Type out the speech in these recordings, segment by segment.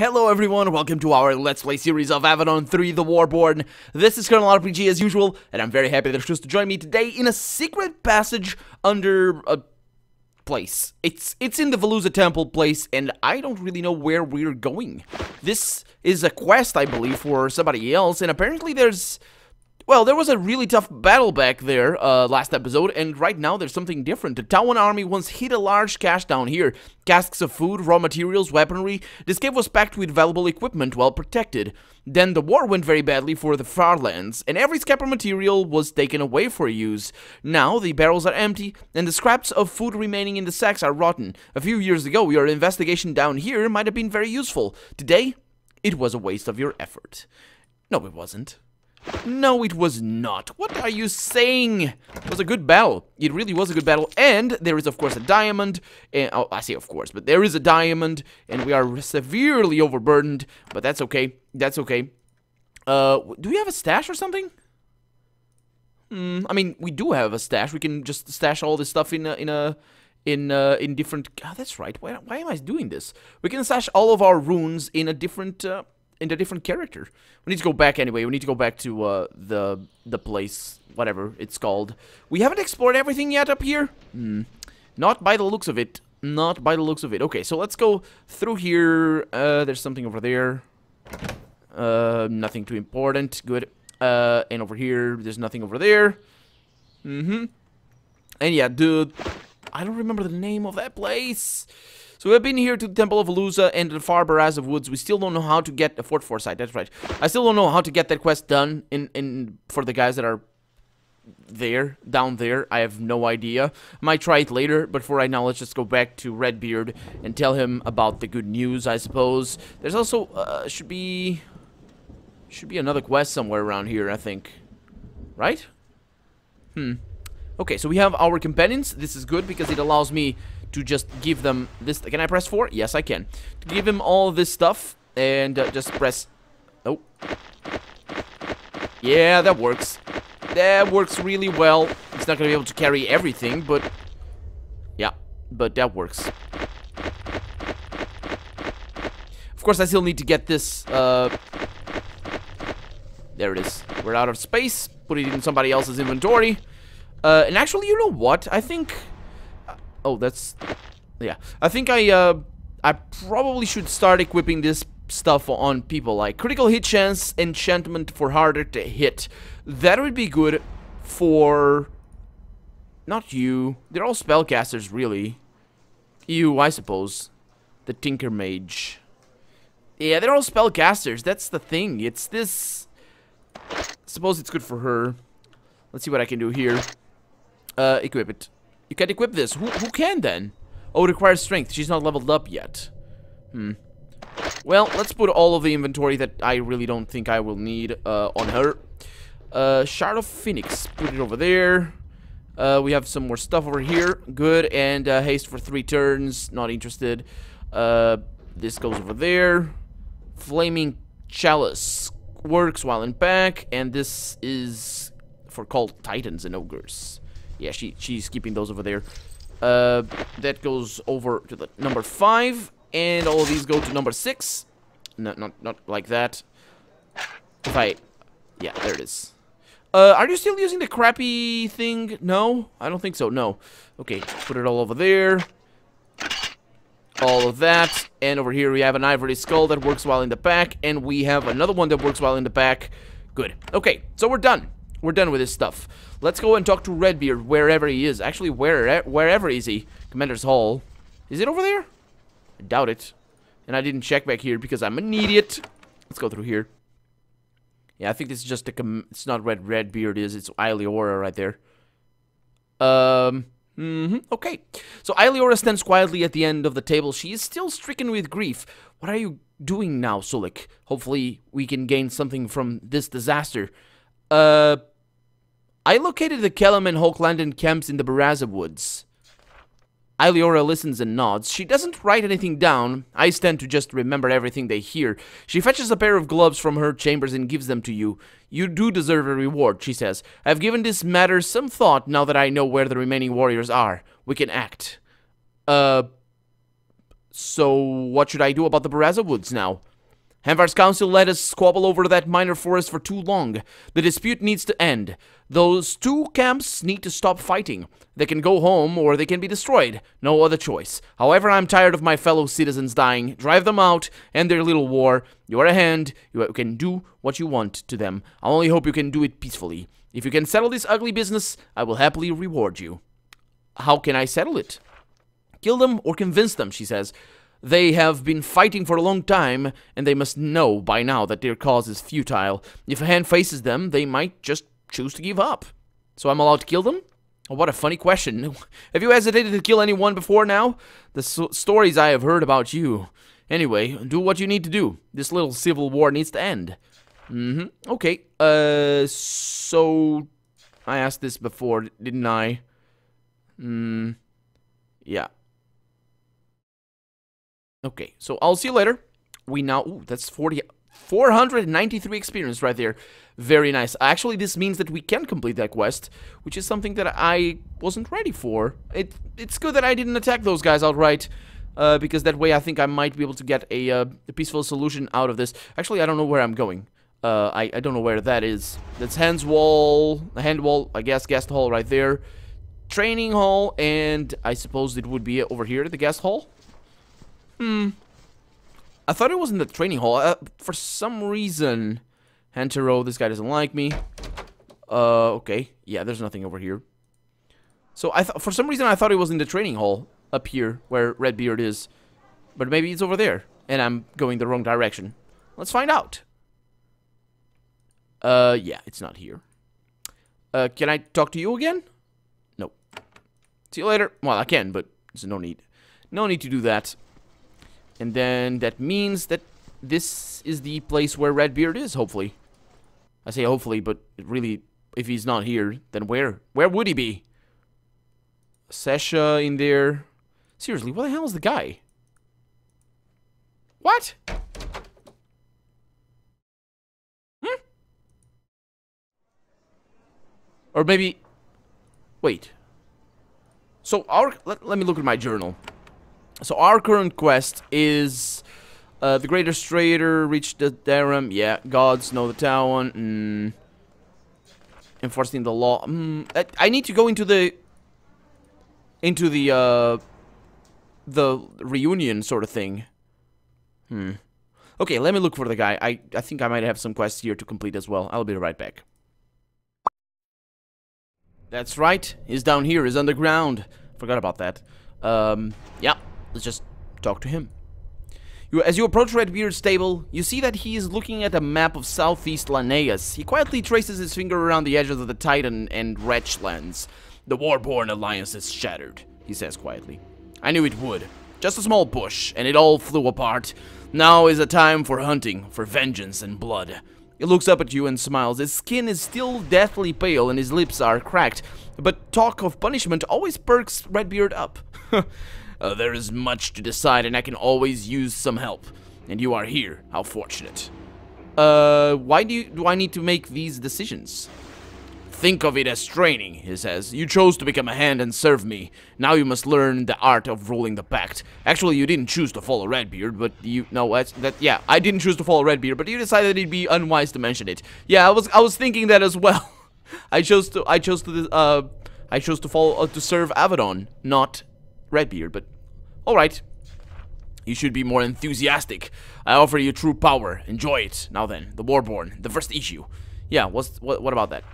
Hello everyone, welcome to our Let's Play series of Avadon 3 The Warborn. This is Colonel RPG as usual, and I'm very happy that you're choose to join me today in a secret passage under a place. It's in the Veluza Temple place, and I don't really know where we're going. This is a quest, I believe, for somebody else, and apparently well, there was a really tough battle back there last episode, and right now there's something different. The Tawan army once hid a large cache down here. Casks of food, raw materials, weaponry. This cave was packed with valuable equipment, well protected. Then the war went very badly for the Farlands, and every scrap of material was taken away for use. Now the barrels are empty, and the scraps of food remaining in the sacks are rotten. A few years ago, your investigation down here might have been very useful. Today, it was a waste of your effort. No, it wasn't. No, it was not. What are you saying? It was a good battle. It really was a good battle. And there is, of course, a diamond. Oh, I say of course, but there is a diamond. And we are severely overburdened. But that's okay. That's okay. Do we have a stash or something? I mean, we do have a stash. We can just stash all this stuff in different... Oh, that's right. Why am I doing this? We can stash all of our runes in a different... in a different character. We need to go back anyway. We need to go back to the place, whatever it's called. We haven't explored everything yet up here. Not by the looks of it. Not by the looks of it. Okay, so let's go through here. There's something over there. Nothing too important. Good. And over here, there's nothing over there. And yeah, dude, I don't remember the name of that place. So we've been here to the Temple of Veluza and the Far Barrage of Woods. We still don't know how to get the Fort Foresight. That's right. I still don't know how to get that quest done for the guys that are there, down there. I have no idea. Might try it later, but for right now, let's just go back to Redbeard and tell him about the good news, I suppose. There's also should be another quest somewhere around here, I think. Right? Okay, so we have our companions. This is good because it allows me to just give them this. Can I press 4? Yes, I can. To give him all this stuff and just press... Oh. Yeah, that works. That works really well. It's not going to be able to carry everything, but... Yeah, but that works. Of course, I still need to get this... There it is. We're out of space. Put it in somebody else's inventory. And actually, you know what? I think... Oh, that's... Yeah. I think I probably should start equipping this stuff on people. Like, critical hit chance, enchantment for harder to hit. That would be good for... Not you. They're all spellcasters, really. You, I suppose. The Tinker Mage. Yeah, they're all spellcasters. That's the thing. It's this... I suppose it's good for her. Let's see what I can do here. Equip it. You can't equip this. Who can then? Oh, it requires strength. She's not leveled up yet. Well, let's put all of the inventory that I really don't think I will need on her. Shard of Phoenix. Put it over there. We have some more stuff over here. Good. And haste for 3 turns. Not interested. This goes over there. Flaming Chalice. Works while in pack. And this is for called Titans and Ogres. Yeah, she's keeping those over there. That goes over to the number 5, and all of these go to number 6. Not like that. Yeah, there it is. Are you still using the crappy thing? No, I don't think so. No. Okay, put it all over there. All of that, and over here we have an ivory skull that works while in the pack, and we have another one that works while in the pack. Good. Okay, so we're done. We're done with this stuff. Let's go and talk to Redbeard wherever he is. Actually, wherever is he? Commander's Hall. Is it over there? I doubt it. And I didn't check back here because I'm an idiot. Let's go through here. Yeah, I think this is just a it's not Redbeard is. It's Iliora right there. Okay. So Iliora stands quietly at the end of the table. She is still stricken with grief. What are you doing now, Sulik? Hopefully we can gain something from this disaster. I located the Kellum and Hoaklanden camps in the Baraza Woods. Iliora listens and nods. She doesn't write anything down. I stand to just remember everything they hear. She fetches a pair of gloves from her chambers and gives them to you. You do deserve a reward, she says. I've given this matter some thought now that I know where the remaining warriors are. We can act. So what should I do about the Baraza Woods now? Hanvar's council let us squabble over that minor forest for too long. The dispute needs to end. Those two camps need to stop fighting. They can go home or they can be destroyed. No other choice. However, I'm tired of my fellow citizens dying. Drive them out, end their little war. You are a hand. You can do what you want to them. I only hope you can do it peacefully. If you can settle this ugly business, I will happily reward you. How can I settle it? Kill them or convince them, she says. They have been fighting for a long time, and they must know by now that their cause is futile. If a hand faces them, they might just choose to give up. So I'm allowed to kill them? Oh, what a funny question. Have you hesitated to kill anyone before now? The stories I have heard about you. Anyway, do what you need to do. This little civil war needs to end. Okay. So I asked this before, didn't I? Yeah. Okay, so I'll see you later. We now... Ooh, that's 493 experience right there. Very nice. Actually, this means that we can complete that quest, which is something that I wasn't ready for. It's good that I didn't attack those guys outright, because that way I think I might be able to get a peaceful solution out of this. Actually, I don't know where I'm going. I don't know where that is. That's hand wall, I guess, guest hall right there. Training hall, and I suppose it would be over here, the guest hall. I thought it was in the training hall. For some reason, Hantero, this guy doesn't like me. Okay. Yeah, there's nothing over here. So for some reason I thought it was in the training hall up here where Redbeard is. But maybe it's over there and I'm going the wrong direction. Let's find out. Yeah, it's not here. Can I talk to you again? No. See you later. Well, I can, but there's no need. No need to do that. And then that means that this is the place where Redbeard is, hopefully. I say hopefully, but really, if he's not here, then where? Where would he be? Sasha in there. Seriously, what the hell is the guy? What? Or maybe... Wait. So our... Let me look at my journal. So our current quest is the Greatest Trader, reach the Darum, yeah, gods know the town, enforcing the law. I need to go into the reunion sort of thing. Okay, let me look for the guy. I think I might have some quests here to complete as well. I'll be right back. That's right. He's down here. He's underground. Forgot about that. Yeah. Let's just talk to him. As you approach Redbeard's stable, you see that he is looking at a map of southeast Linnaeus. He quietly traces his finger around the edges of the Titan and Wretch lands. The Warborn alliance is shattered, he says quietly. I knew it would. Just a small bush, and it all flew apart. Now is a time for hunting, for vengeance and blood. He looks up at you and smiles. His skin is still deathly pale and his lips are cracked. But talk of punishment always perks Redbeard up. There is much to decide and I can always use some help. And you are here. How fortunate. Why do I need to make these decisions? Think of it as training, he says. You chose to become a hand and serve me. Now you must learn the art of ruling the pact. Actually, you didn't choose to follow Redbeard, but yeah, I didn't choose to follow Redbeard, but you decided it'd be unwise to mention it. Yeah, I was thinking that as well. I chose to follow to serve Avadon, not Redbeard, but alright. You should be more enthusiastic. I offer you true power. Enjoy it. Now then, the Warborn, the first issue. Yeah, what about that?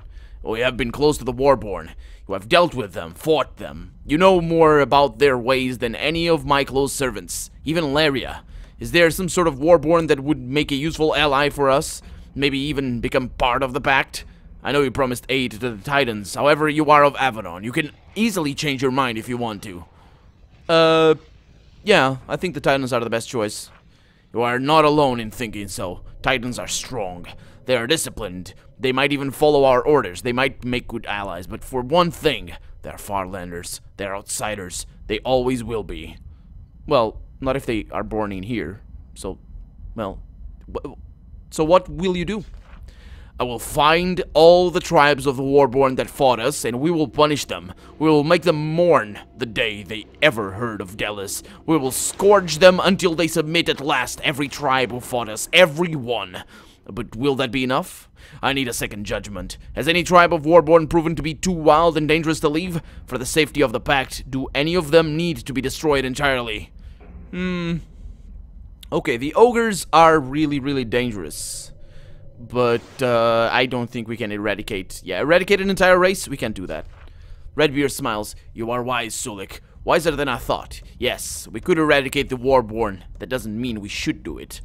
We have been close to the Warborn. You have dealt with them, fought them. You know more about their ways than any of my close servants, even Laria. Is there some sort of Warborn that would make a useful ally for us? Maybe even become part of the pact? I know you promised aid to the Titans. However, you are of Avadon. You can easily change your mind if you want to. Yeah, I think the Titans are the best choice. You are not alone in thinking so. Titans are strong. They are disciplined. They might even follow our orders. They might make good allies. But for one thing, they are farlanders. They are outsiders. They always will be. Well, not if they are born in here. So, well... So what will you do? I will find all the tribes of the Warborn that fought us, and we will punish them. We will make them mourn the day they ever heard of Delos. We will scourge them until they submit at last, every tribe who fought us, every one. But will that be enough? I need a second judgment. Has any tribe of Warborn proven to be too wild and dangerous to leave? For the safety of the Pact, do any of them need to be destroyed entirely? Okay, the ogres are really, really dangerous. But, I don't think we can eradicate. Yeah, eradicate an entire race? We can't do that. Redbeard smiles. You are wise, Sulik. Wiser than I thought. Yes, we could eradicate the Warborn. That doesn't mean we should do it.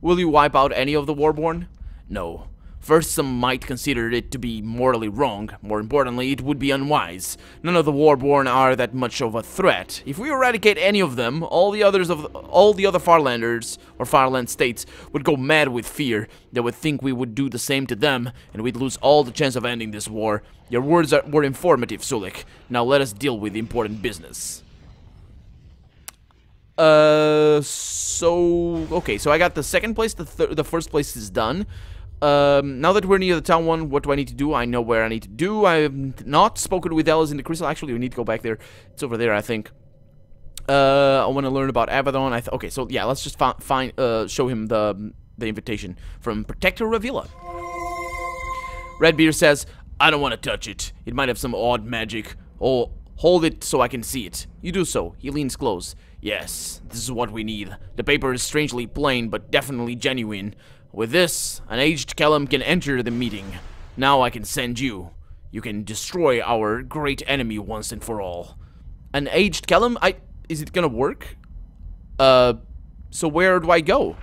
Will you wipe out any of the Warborn? No. First, some might consider it to be morally wrong. More importantly, it would be unwise. None of the Warborn are that much of a threat. If we eradicate any of them, all the other Farlanders or Farland states would go mad with fear. They would think we would do the same to them, and we'd lose all the chance of ending this war. Your words were informative, Sulik. Now let us deal with the important business. Okay, so I got the second place, the first place is done. Now that we're near the town one, what do I need to do? I know where I need to do. I have not spoken with Delos in the crystal. Actually, we need to go back there. It's over there, I think. I want to learn about Avadon. Okay, so yeah, let's just show him the invitation from Protector Ravilla. Redbeard says, I don't want to touch it. It might have some odd magic. Oh, hold it so I can see it. You do so. He leans close. Yes, this is what we need. The paper is strangely plain, but definitely genuine. With this, an aged Kellum can enter the meeting. Now I can send you. You can destroy our great enemy once and for all. An aged Kellum? Is it gonna work? So where do I go?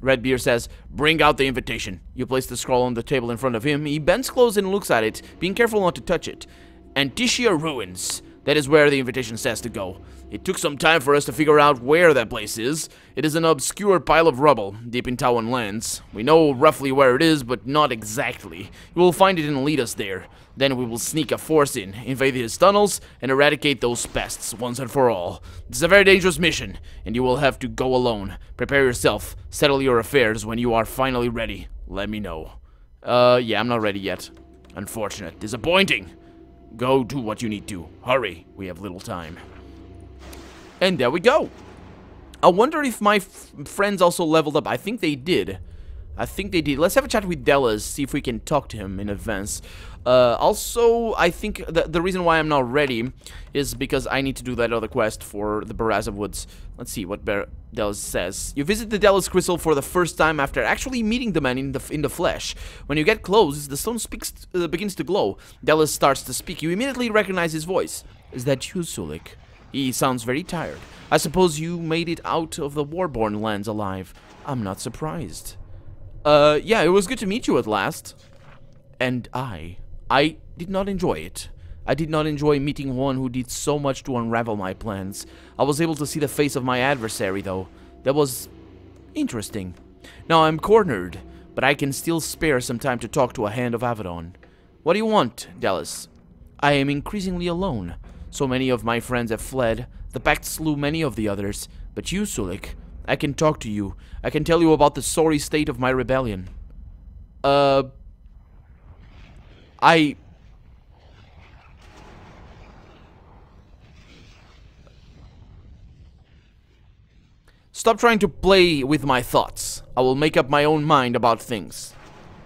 Redbeard says, bring out the invitation. You place the scroll on the table in front of him. He bends close and looks at it, being careful not to touch it. Anticia Ruins. That is where the invitation says to go. It took some time for us to figure out where that place is. It is an obscure pile of rubble, deep in Tawan lands. We know roughly where it is, but not exactly. We will find it and lead us there. Then we will sneak a force in, invade his tunnels, and eradicate those pests once and for all. It's a very dangerous mission, and you will have to go alone. Prepare yourself. Settle your affairs when you are finally ready. Let me know. Yeah, I'm not ready yet. Unfortunate. Disappointing. Go do what you need to. Hurry. We have little time. And there we go. I wonder if my friends also leveled up. I think they did. Let's have a chat with Delos, see if we can talk to him in advance. Also, I think the reason why I'm not ready is because I need to do that other quest for the Baraza Woods. Let's see what Delos says. You visit the Delos Crystal for the first time after actually meeting the man in the flesh. When you get close, the stone begins to glow. Delos starts to speak. You immediately recognize his voice. Is that you, Sulik? He sounds very tired. I suppose you made it out of the Warborn lands alive. I'm not surprised. Yeah, it was good to meet you at last. And I did not enjoy it. I did not enjoy meeting one who did so much to unravel my plans. I was able to see the face of my adversary, though. That was interesting. Now I'm cornered, but I can still spare some time to talk to a Hand of Avadon. What do you want, Delos? I am increasingly alone. So many of my friends have fled. The Pact slew many of the others. But you, Sulik, I can talk to you. I can tell you about the sorry state of my rebellion. Stop trying to play with my thoughts. I will make up my own mind about things.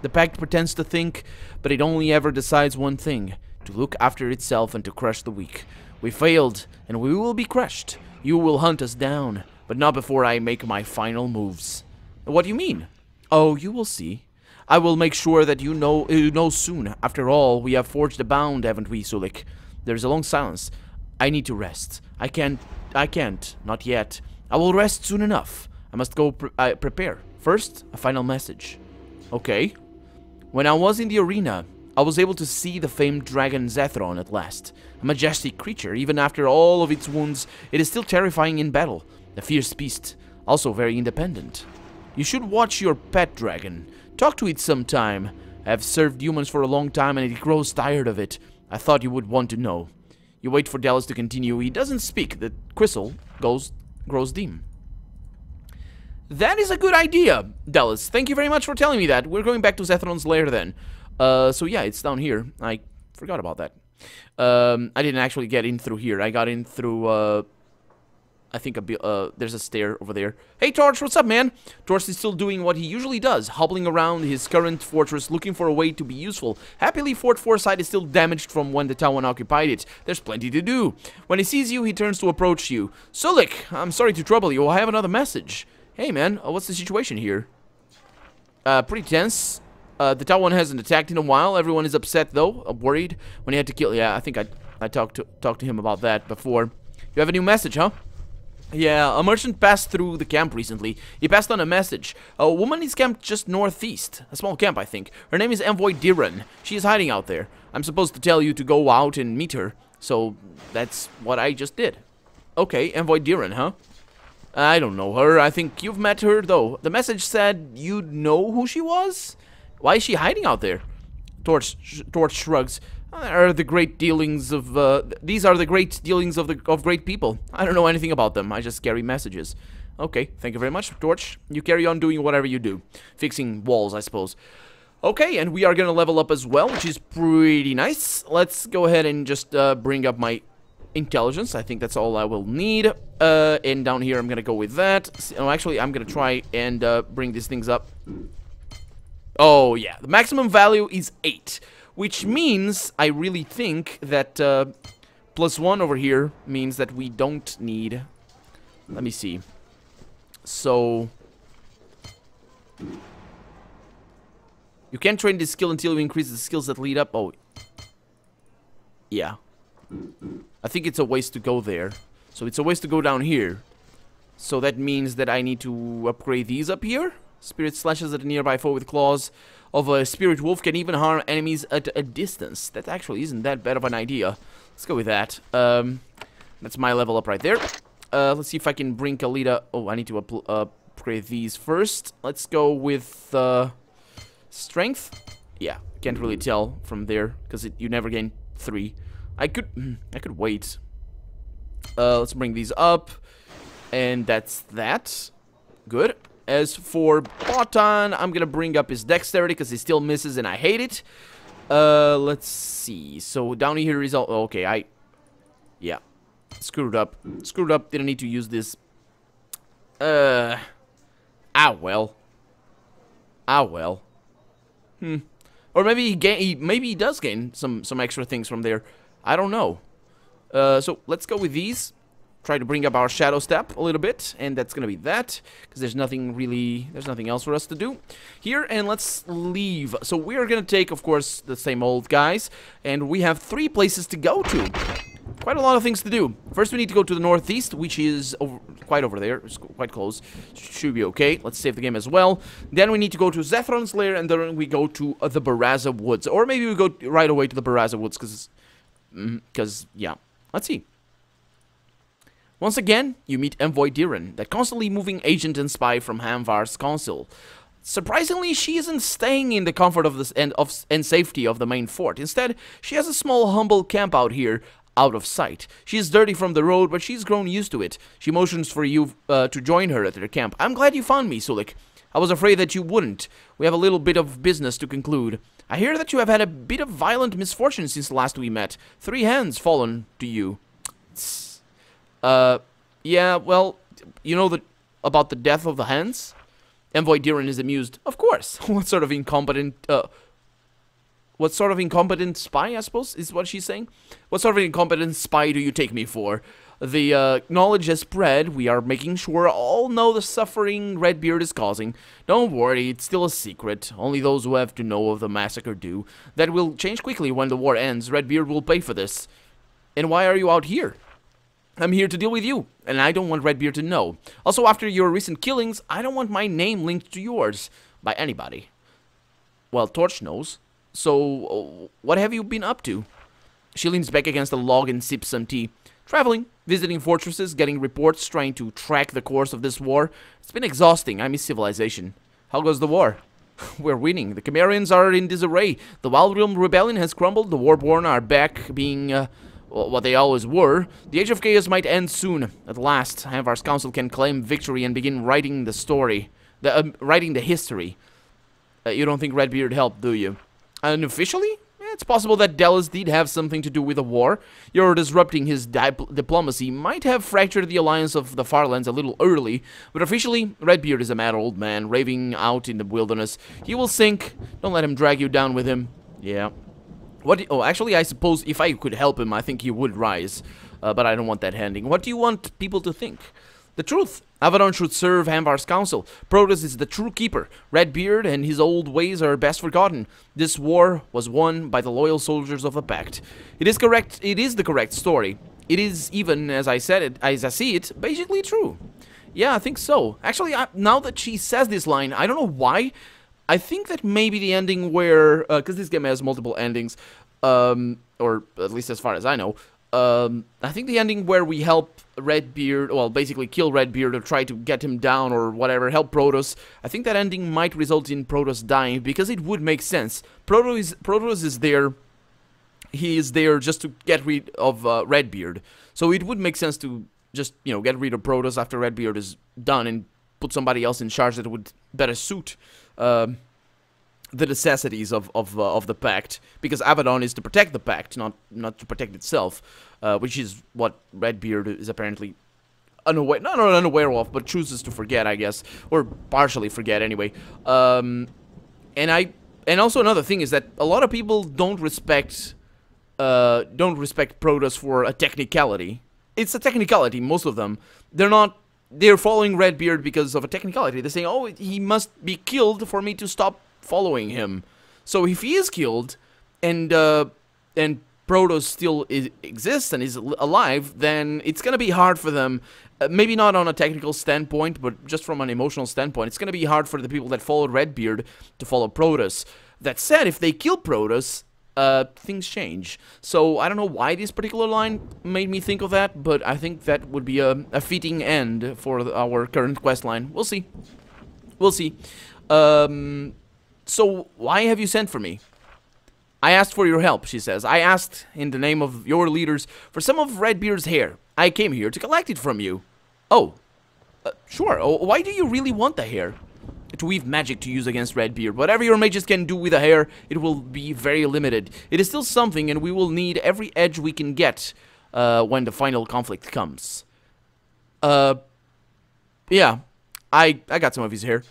The Pact pretends to think, but it only ever decides one thing. To look after itself and to crush the weak. We failed, and we will be crushed. You will hunt us down, but not before I make my final moves. What do you mean? Oh, you will see. I will make sure that you know soon. After all, we have forged a bond, haven't we, Sulik? There's a long silence. I need to rest. I can't, not yet. I will rest soon enough. I must go prepare. First, a final message. Okay. When I was in the arena, I was able to see the famed dragon Zethron at last. A majestic creature, even after all of its wounds, it is still terrifying in battle. A fierce beast, also very independent. You should watch your pet dragon. Talk to it sometime. I have served humans for a long time and it grows tired of it. I thought you would want to know. You wait for Delos to continue. He doesn't speak. The crystal grows dim. That is a good idea, Dallas. Thank you very much for telling me that. We're going back to Zethron's lair then. So yeah, it's down here. I forgot about that. I didn't actually get in through here. I got in through, I think there's a stair over there. Hey, Torch, what's up, man? Torch is still doing what he usually does, hobbling around his current fortress looking for a way to be useful. Happily, Fort Foresight is still damaged from when the Tawan occupied it. There's plenty to do. When he sees you, he turns to approach you. Sulik, I'm sorry to trouble you. I have another message. Hey, man, what's the situation here? Pretty tense. The Tawan hasn't attacked in a while. Everyone is upset, though. Worried when he had to kill... Yeah, I think I talked to him about that before. You have a new message, huh? Yeah, a merchant passed through the camp recently. He passed on a message. A woman is camped just northeast. A small camp, I think. Her name is Envoy Diran. She is hiding out there. I'm supposed to tell you to go out and meet her. So, that's what I just did. Okay, Envoy Diran, huh? I don't know her. I think you've met her, though. The message said you'd know who she was? Why is she hiding out there? Torch shrugs. These are the great dealings of great people. I don't know anything about them. I just carry messages. Okay, thank you very much, Torch. You carry on doing whatever you do. Fixing walls, I suppose. Okay, and we are gonna level up as well, which is pretty nice. Let's go ahead and just bring up my intelligence. I think that's all I will need. And down here, I'm gonna go with that. Oh, actually, I'm gonna try and bring these things up. Oh, yeah. The maximum value is 8. Which means, I really think that +1 over here means that we don't need... Let me see. So... You can't train this skill until you increase the skills that lead up... Oh. Yeah. I think it's a waste to go there. So it's a waste to go down here. So that means that I need to upgrade these up here. Spirit slashes at a nearby foe with claws of a spirit wolf can even harm enemies at a distance. That actually isn't that bad of an idea. Let's go with that. That's my level up right there. Let's see if I can bring Kalita. Oh, I need to upgrade these first. Let's go with strength. Yeah, can't really tell from there because you never gain 3. I could wait. Let's bring these up, and that's that. Good. As for Botan, I'm gonna bring up his dexterity because he still misses and I hate it. Let's see. So down here is all... Okay, yeah. Screwed up. Didn't need to use this. Well. Or maybe he does gain some extra things from there. I don't know. So let's go with these. Try to bring up our shadow step a little bit, and that's gonna be that, because there's nothing else for us to do here, and let's leave. So we're gonna take, of course, the same old guys, and we have 3 places to go to. Quite a lot of things to do. First, we need to go to the northeast, which is quite over there. It's quite close. Should be okay. Let's save the game as well. Then we need to go to Zethron's lair, and then we go to the Baraza Woods, or maybe we go right away to the Baraza Woods, because yeah. Let's see. Once again, you meet Envoy Diran, that constantly moving agent and spy from Hamvar's council. Surprisingly, she isn't staying in the comfort of this and safety of the main fort. Instead, she has a small, humble camp out here, out of sight. She is dirty from the road, but she's grown used to it. She motions for you to join her at their camp. I'm glad you found me, Sulik. I was afraid that you wouldn't. We have a little bit of business to conclude. I hear that you have had a bit of violent misfortune since the last we met. 3 hands fallen to you. Yeah, well, you know about the death of the hands? Envoy Diran is amused. Of course. What sort of incompetent spy, I suppose, is what she's saying? What sort of incompetent spy do you take me for? The knowledge has spread. We are making sure all know the suffering Redbeard is causing. Don't worry, it's still a secret. Only those who have to know of the massacre do. That will change quickly when the war ends. Redbeard will pay for this. And why are you out here? I'm here to deal with you, and I don't want Redbeard to know. Also, after your recent killings, I don't want my name linked to yours by anybody. Well, Torch knows. So, what have you been up to? She leans back against a log and sips some tea. Traveling, visiting fortresses, getting reports, trying to track the course of this war. It's been exhausting. I miss civilization. How goes the war? We're winning. The Chimerians are in disarray. The Wild Realm Rebellion has crumbled. The Warborn are back being... what they always were. The Age of Chaos might end soon. At last, Hanvar's council can claim victory and begin writing the story. Writing the history. You don't think Redbeard helped, do you? Unofficially? It's possible that Dallas did have something to do with the war. Your disrupting his diplomacy might have fractured the alliance of the Farlands a little early, but officially, Redbeard is a mad old man, raving out in the wilderness. He will sink. Don't let him drag you down with him. Yeah. Oh, actually, I suppose if I could help him, I think he would rise. But I don't want that ending. What do you want people to think? The truth. Avadon should serve Hanvar's council. Protoss is the true keeper. Redbeard and his old ways are best forgotten. This war was won by the loyal soldiers of the Pact. It is correct. It is the correct story. It is even, as I said it, as I see it, basically true. Yeah, I think so. Actually, now that she says this line, I don't know why. I think that maybe the ending where, because this game has multiple endings, or at least as far as I know. I think the ending where we help Redbeard, well, basically kill Redbeard or try to get him down or whatever, help Protoss, I think that ending might result in Protoss dying, because it would make sense. Protoss is there, he is there just to get rid of Redbeard, so it would make sense to just, you know, get rid of Protoss after Redbeard is done and put somebody else in charge that would better suit the necessities of the Pact, because Avadon is to protect the Pact, not to protect itself, which is what Redbeard is apparently not unaware of, but chooses to forget, I guess, or partially forget anyway. And also another thing is that a lot of people don't respect Protoss for a technicality. It's a technicality, most of them. They're following Redbeard because of a technicality. They're saying, oh, he must be killed for me to stop following him. So if he is killed and Protoss still exists and is alive, then it's gonna be hard for them, maybe not on a technical standpoint, but just from an emotional standpoint, it's gonna be hard for the people that followed Redbeard to follow Protoss. That said, if they kill Protoss, things change. So I don't know why this particular line made me think of that, but I think that would be a fitting end for our current quest line. We'll see. We'll see. So, why have you sent for me? I asked for your help, she says. I asked, in the name of your leaders, for some of Redbeard's hair. I came here to collect it from you. Oh, sure. Why do you really want the hair? To weave magic to use against Redbeard. Whatever your mages can do with the hair, it will be very limited. It is still something, and we will need every edge we can get when the final conflict comes. Yeah. I got some of his hair.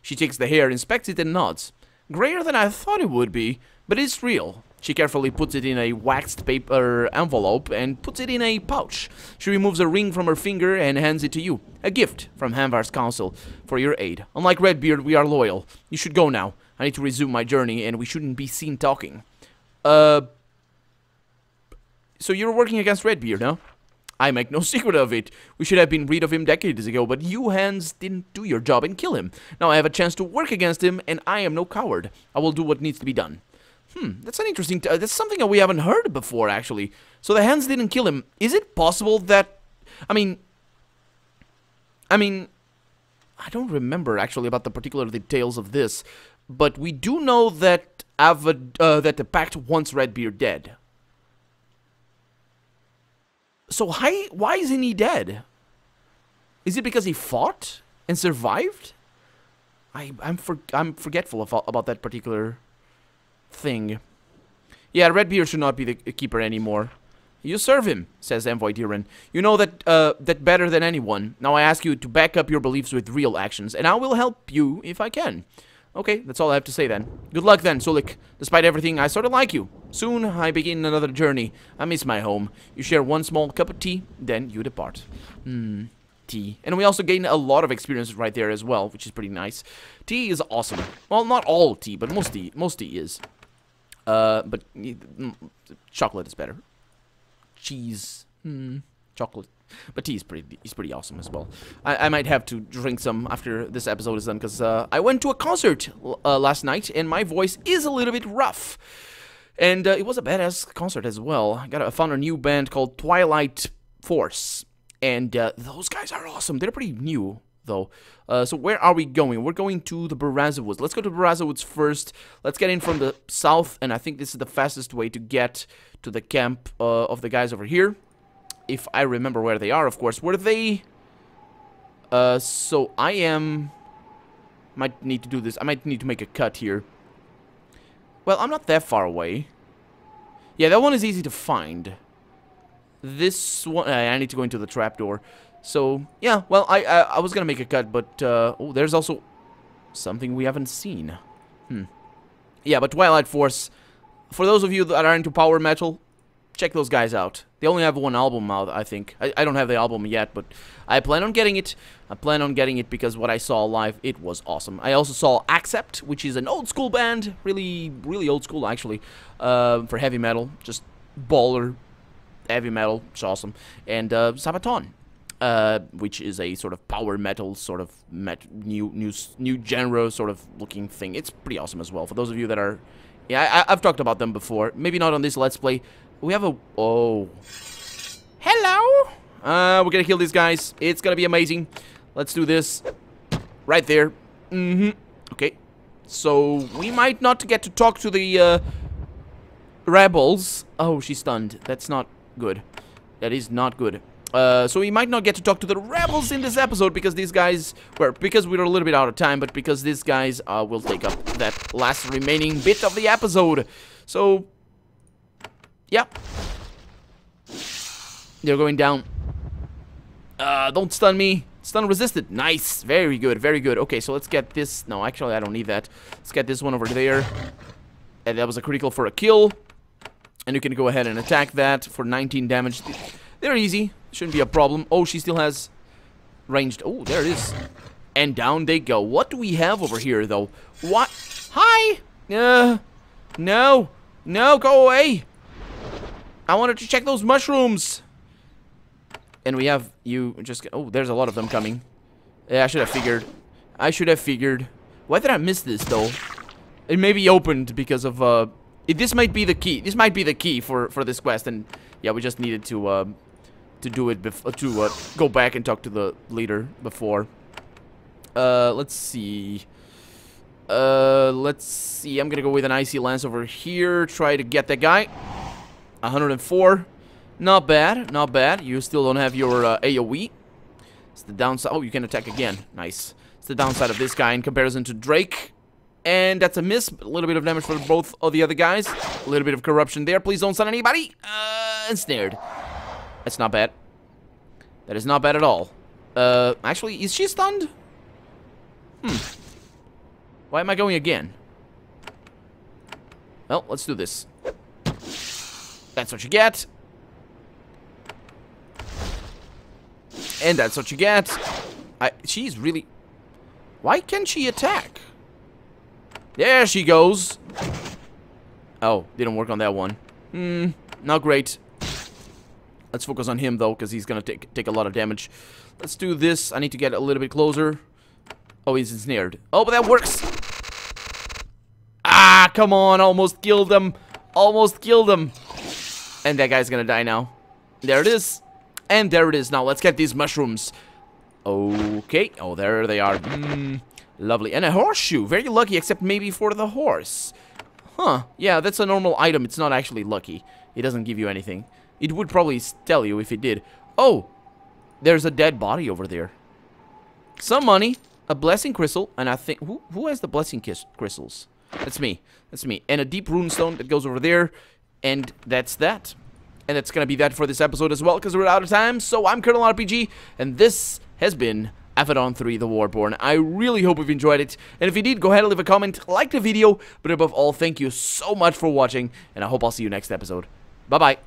She takes the hair, inspects it, and nods. Grayer than I thought it would be, but it's real. She carefully puts it in a waxed paper envelope and puts it in a pouch. She removes a ring from her finger and hands it to you. A gift from Hanvar's council for your aid. Unlike Redbeard, we are loyal. You should go now. I need to resume my journey, and we shouldn't be seen talking. So you're working against Redbeard, huh? I make no secret of it. We should have been rid of him decades ago, but you hands didn't do your job and kill him. Now I have a chance to work against him, and I am no coward. I will do what needs to be done. That's an interesting... that's something that we haven't heard before, actually. So the hands didn't kill him. Is it possible that... I mean, I don't remember, actually, about the particular details of this, but we do know that that the Pact wants Redbeard dead. So why isn't he dead? Is it because he fought and survived? I'm forgetful about that particular thing. Yeah, Redbeard should not be the keeper anymore. You serve him, says Envoy Diran. You know that better than anyone. Now I ask you to back up your beliefs with real actions, and I will help you if I can. Okay, that's all I have to say then. Good luck then, Sulik. Despite everything, I sort of like you. Soon, I begin another journey. I miss my home. You share one small cup of tea, then you depart. Tea. And we also gain a lot of experience right there as well, which is pretty nice. Tea is awesome. Well, not all tea, but most tea is. But chocolate is better. Cheese. Chocolate. But tea is pretty awesome as well. I might have to drink some after this episode is done, because I went to a concert last night, and my voice is a little bit rough. And it was a badass concert as well. I found a new band called Twilight Force, and those guys are awesome. They're pretty new. though. So where are we going? We're going to the Baraza Woods. Let's go to Baraza Woods first. Let's get in from the south, and I think this is the fastest way to get to the camp of the guys over here. If I remember where they are, of course. Were they... so I am... Might need to do this. I might need to make a cut here. Well, I'm not that far away. Yeah, that one is easy to find. This one... I need to go into the trapdoor. So, yeah, well, I was gonna make a cut, but, oh, there's also something we haven't seen. Yeah, but Twilight Force, for those of you that are into power metal, check those guys out. They only have one album out, I think. I don't have the album yet, but I plan on getting it. I plan on getting it because what I saw live, it was awesome. I also saw Accept, which is an old school band, really, really old school, actually, for heavy metal, just baller heavy metal, it's awesome. And, Avadon. Which is a sort of power metal, sort of new genre sort of looking thing. It's pretty awesome as well. For those of you that are... Yeah, I've talked about them before. Maybe not on this Let's Play. We have a... Oh. Hello! We're gonna kill these guys. It's gonna be amazing. Let's do this. Right there. Okay. So, we might not get to talk to the, rebels. Oh, she's stunned. That's not good. That is not good. So we might not get to talk to the rebels in this episode because these guys, well, because we're a little bit out of time, but because these guys will take up that last remaining bit of the episode. So, yeah. They're going down. Don't stun me. Stun resisted. Nice. Very good, very good. Okay, so let's get this. No, actually, I don't need that. Let's get this one over there. And that was a critical for a kill. And you can go ahead and attack that for 19 damage. They're easy. Shouldn't be a problem. Oh, she still has ranged. Oh, there it is. And down they go. What do we have over here, though? What? Hi! No. No, go away. I wanted to check those mushrooms. And we have you just... Oh, there's a lot of them coming. Yeah, I should have figured. I should have figured. Why did I miss this, though? It may be opened because of... this might be the key. This might be the key for this quest. And, yeah, we just needed to do it before, go back and talk to the leader before. Let's see. Let's see. I'm gonna go with an icy lance over here. Try to get that guy. 104. Not bad. Not bad. You still don't have your AoE. It's the downside. Oh, you can attack again. Nice. It's the downside of this guy in comparison to Drake. And that's a miss. A little bit of damage for both of the other guys. A little bit of corruption there. Please don't stun anybody. Ensnared. That's not bad. That is not bad at all. Actually, is she stunned? Why am I going again? Well, let's do this. That's what you get. And that's what you get. She's really... Why can't she attack? There she goes. Oh, didn't work on that one. Not great. Let's focus on him, though, because he's going to take a lot of damage. Let's do this. I need to get a little bit closer. Oh, he's ensnared. Oh, but that works. Ah, come on. Almost killed him. Almost killed him. And that guy's going to die now. There it is. And there it is. Now, let's get these mushrooms. Okay. Oh, there they are. Lovely. And a horseshoe. Very lucky, except maybe for the horse. Huh. Yeah, that's a normal item. It's not actually lucky. It doesn't give you anything. It would probably tell you if it did. Oh, there's a dead body over there. Some money, a blessing crystal, and I think... Who has the blessing crystals? That's me. That's me. And a deep runestone that goes over there. And that's that. And that's going to be that for this episode as well, because we're out of time. So I'm Colonel RPG, and this has been Avadon 3 The Warborn. I really hope you've enjoyed it. And if you did, go ahead and leave a comment, like the video. But above all, thank you so much for watching, and I hope I'll see you next episode. Bye-bye.